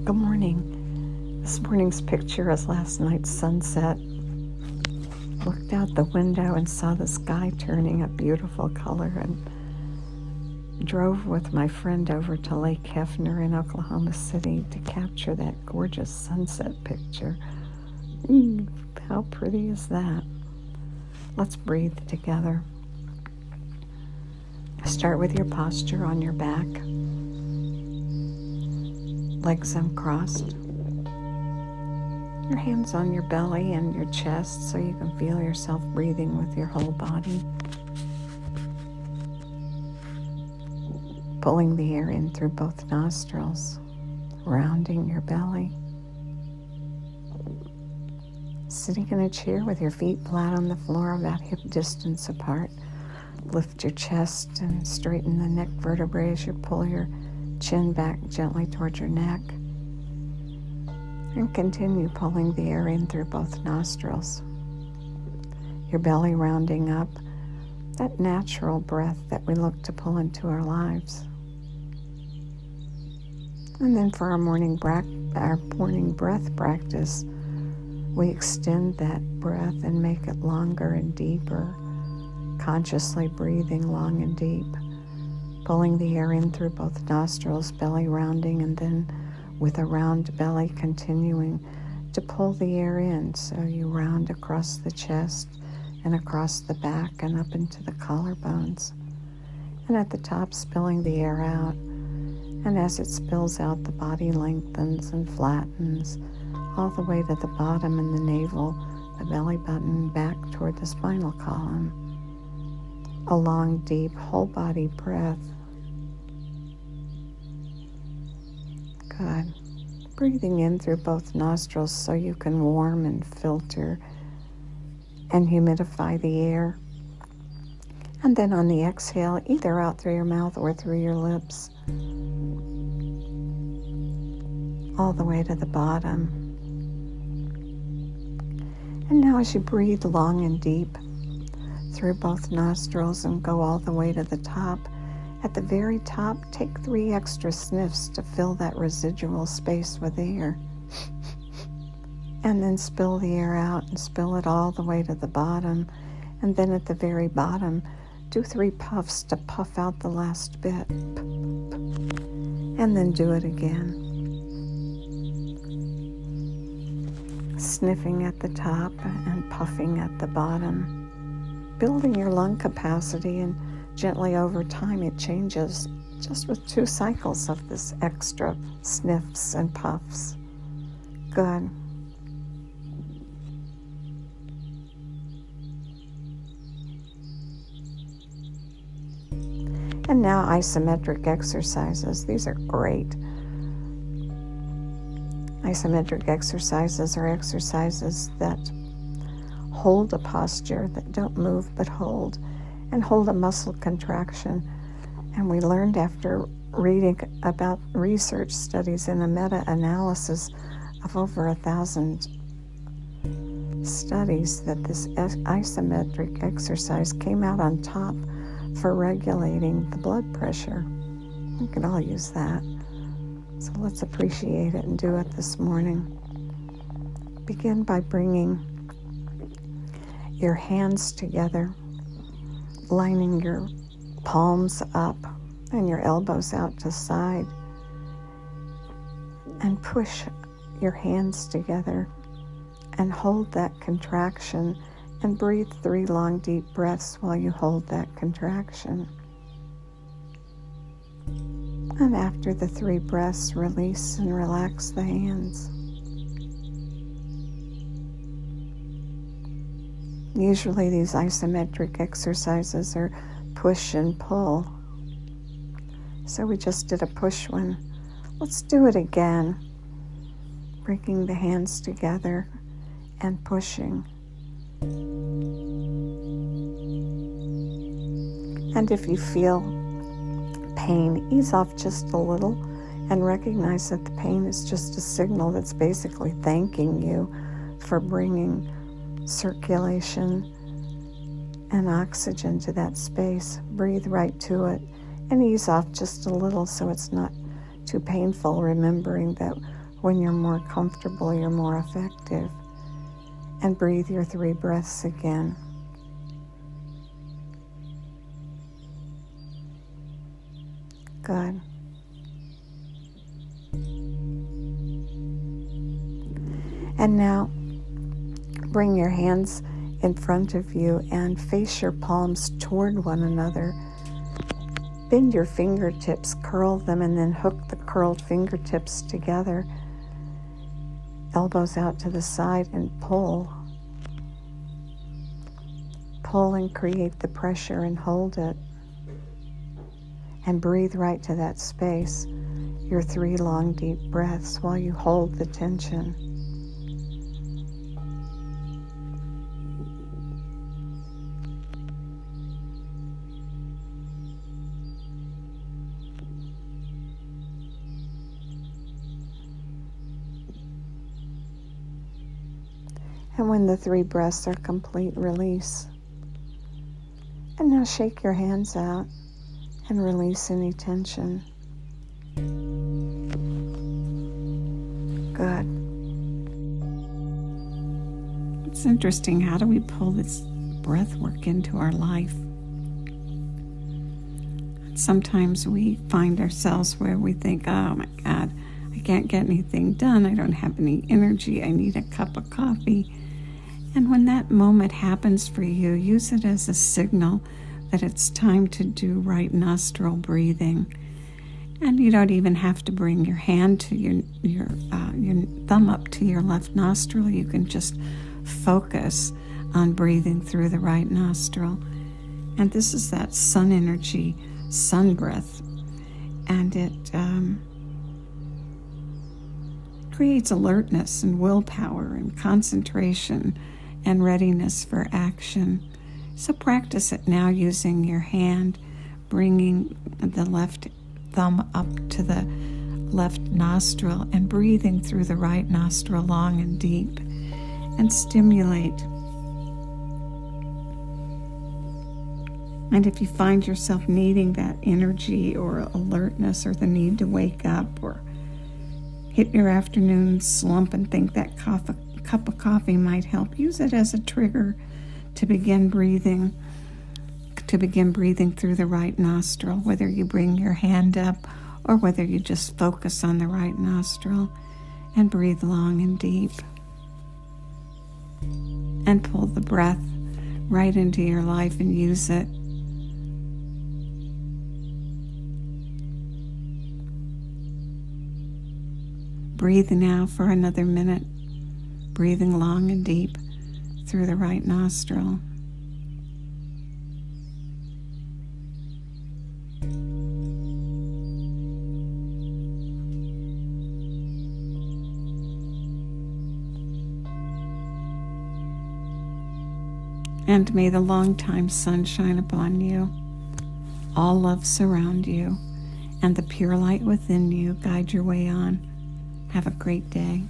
Good morning. This morning's picture is last night's sunset. Looked out the window and saw the sky turning a beautiful color and drove with my friend over to Lake Hefner in Oklahoma City to capture that gorgeous sunset picture. How pretty is that? Let's breathe together. Start with your posture on your back. Legs uncrossed. Your hands on your belly and your chest so you can feel yourself breathing with your whole body. Pulling the air in through both nostrils, rounding your belly. Sitting in a chair with your feet flat on the floor about hip distance apart. Lift your chest and straighten the neck vertebrae as you pull your chin back gently towards your neck. And continue pulling the air in through both nostrils. Your belly rounding up, that natural breath that we look to pull into our lives. And then for our morning breath practice, we extend that breath and make it longer and deeper, consciously breathing long and deep. Pulling the air in through both nostrils, belly rounding, and then with a round belly continuing to pull the air in. So you round across the chest and across the back and up into the collarbones. And at the top, spilling the air out. And as it spills out, the body lengthens and flattens all the way to the bottom and the navel, the belly button back toward the spinal column. A long, deep, whole body breath. Good. Breathing in through both nostrils so you can warm and filter and humidify the air. And then on the exhale, either out through your mouth or through your lips, all the way to the bottom. And now as you breathe long and deep through both nostrils and go all the way to the top, at the very top, take 3 extra sniffs to fill that residual space with air. And then spill the air out and spill it all the way to the bottom. And then at the very bottom, do 3 puffs to puff out the last bit. And then do it again. Sniffing at the top and puffing at the bottom. Building your lung capacity, and gently over time it changes just with 2 cycles of this extra sniffs and puffs. Good. And now isometric exercises. These are great. Isometric exercises are exercises that hold a posture, that don't move but hold, and hold a muscle contraction. And we learned after reading about research studies in a meta-analysis of over 1,000 studies that this isometric exercise came out on top for regulating the blood pressure. We can all use that. So let's appreciate it and do it this morning. Begin by bringing your hands together, lining your palms up and your elbows out to side, and push your hands together and hold that contraction and breathe 3 long deep breaths while you hold that contraction. And after the 3 breaths, release and relax the hands. Usually these isometric exercises are push and pull. So we just did a push one. Let's do it again. Bringing the hands together and pushing. And if you feel pain, ease off just a little and recognize that the pain is just a signal that's basically thanking you for bringing circulation and oxygen to that space. Breathe right to it and ease off just a little so it's not too painful, remembering that When you're more comfortable, you're more effective. And breathe your 3 breaths again. Good. And now, bring your hands in front of you and face your palms toward one another. Bend your fingertips, curl them, and then hook the curled fingertips together. Elbows out to the side and pull. Pull and create the pressure and hold it. And breathe right to that space. Your 3 long, deep breaths while you hold the tension. And when the 3 breaths are complete, release. And now shake your hands out and release any tension. Good. It's interesting. How do we pull this breath work into our life? Sometimes we find ourselves where we think, oh my God, I can't get anything done. I don't have any energy. I need a cup of coffee. And when that moment happens for you, use it as a signal that it's time to do right nostril breathing. And you don't even have to bring your hand to your thumb up to your left nostril. You can just focus on breathing through the right nostril. And this is that sun energy, sun breath. And it creates alertness and willpower and concentration and readiness for action. So practice it now using your hand, bringing the left thumb up to the left nostril and breathing through the right nostril long and deep, and stimulate. And if you find yourself needing that energy or alertness or the need to wake up or hit your afternoon slump and think that cup of coffee might help, use it as a trigger to begin breathing through the right nostril, whether you bring your hand up or whether you just focus on the right nostril and breathe long and deep. And pull the breath right into your life and use it. Breathe now for another minute, breathing long and deep through the right nostril. And may the long-time sun shine upon you, all love surround you, and the pure light within you guide your way on. Have a great day.